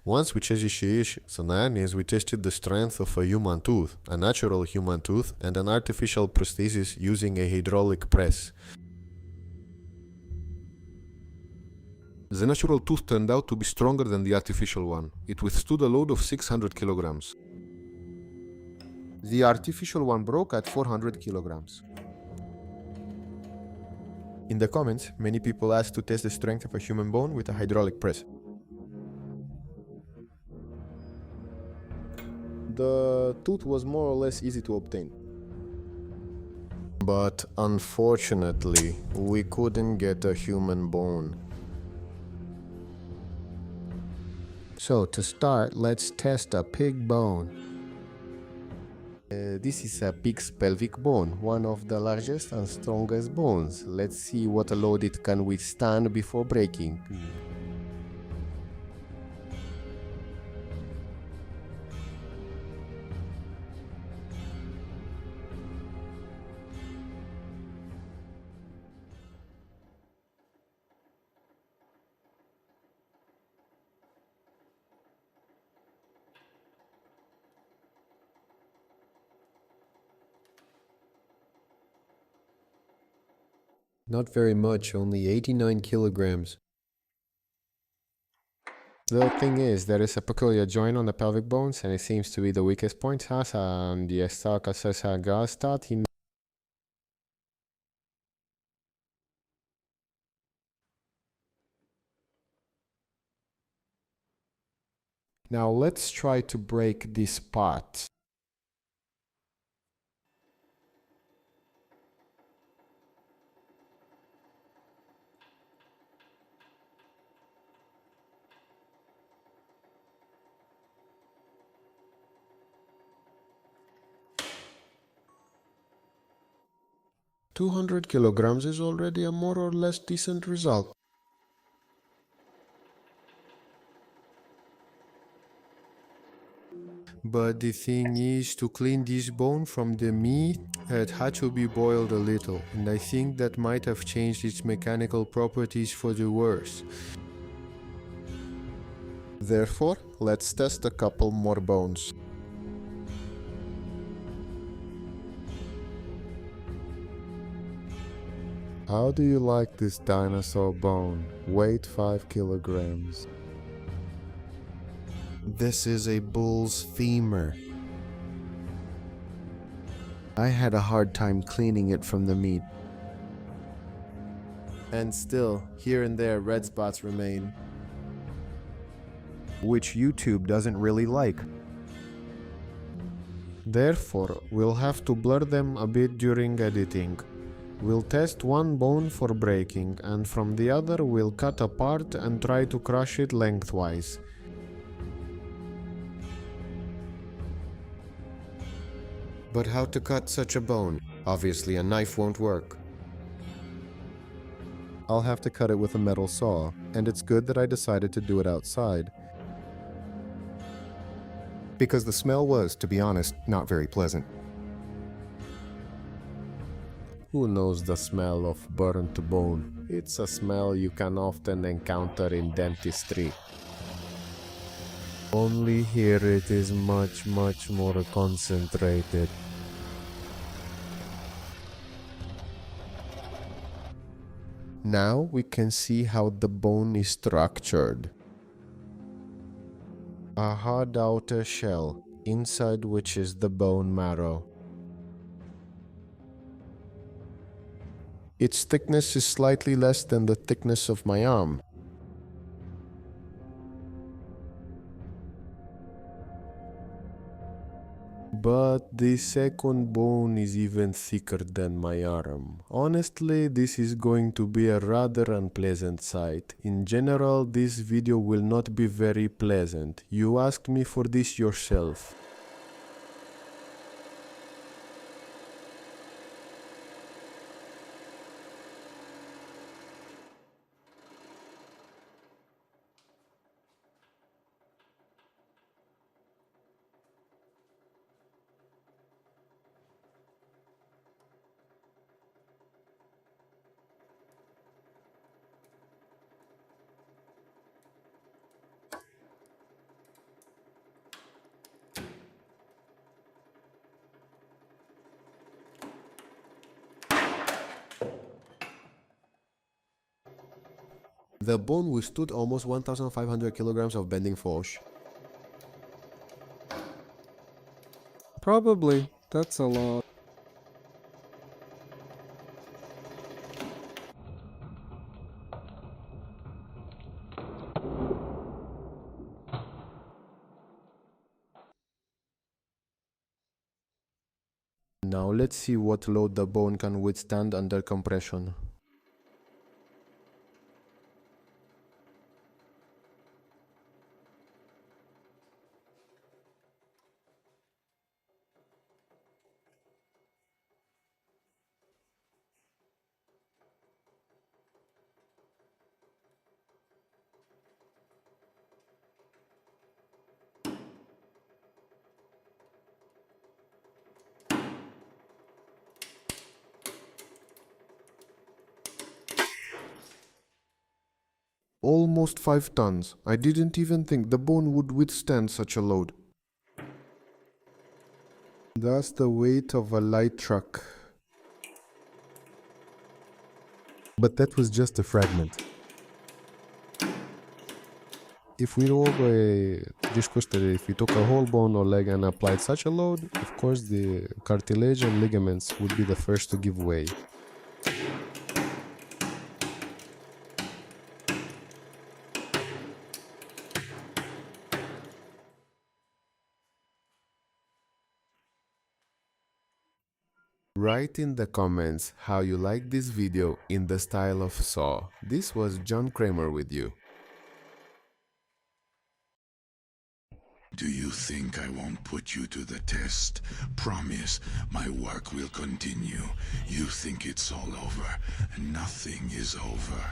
Once we changed we tested the strength of a human tooth, a natural human tooth, and an artificial prosthesis using a hydraulic press. The natural tooth turned out to be stronger than the artificial one. It withstood a load of 600 kilograms. The artificial one broke at 400 kilograms. In the comments, many people asked to test the strength of a human bone with a hydraulic press. The tooth was more or less easy to obtain. But unfortunately, we couldn't get a human bone. So to start, let's test a pig bone. This is a pig's pelvic bone, one of the largest and strongest bones. Let's see what a load it can withstand before breaking. Not very much, only 89 kilograms. The thing is, there is a peculiar joint on the pelvic bones, and it seems to be the weakest point. Now let's try to break this part. "200 kilograms is already a more or less decent result. But the thing is, to clean this bone from the meat, it had to be boiled a little, and I think that might have changed its mechanical properties for the worse. Therefore, let's test a couple more bones. How do you like this dinosaur bone? Weight 5 kilograms. This is a bull's femur. I had a hard time cleaning it from the meat. And still, here and there red spots remain, which YouTube doesn't really like. Therefore, we'll have to blur them a bit during editing. We'll test one bone for breaking, and from the other we'll cut apart and try to crush it lengthwise. But how to cut such a bone? Obviously a knife won't work. I'll have to cut it with a metal saw, and it's good that I decided to do it outside, because the smell was, to be honest, not very pleasant. Who knows the smell of burnt bone? It's a smell you can often encounter in dentistry. Only here it is much more concentrated. Now we can see how the bone is structured. A hard outer shell, inside which is the bone marrow. Its thickness is slightly less than the thickness of my arm. But the second bone is even thicker than my arm. Honestly, this is going to be a rather unpleasant sight. In general, this video will not be very pleasant. You asked me for this yourself. The bone withstood almost 1,500 kilograms of bending force. Probably. That's a lot. Now let's see what load the bone can withstand under compression. Almost 5 tons. I didn't even think the bone would withstand such a load. That's the weight of a light truck. But that was just a fragment. If we if we took a whole bone or leg and applied such a load, of course the cartilage and ligaments would be the first to give way. Write in the comments how you like this video in the style of Saw. This was John Kramer with you. Do you think I won't put you to the test? Promise, my work will continue. You think it's all over. Nothing is over.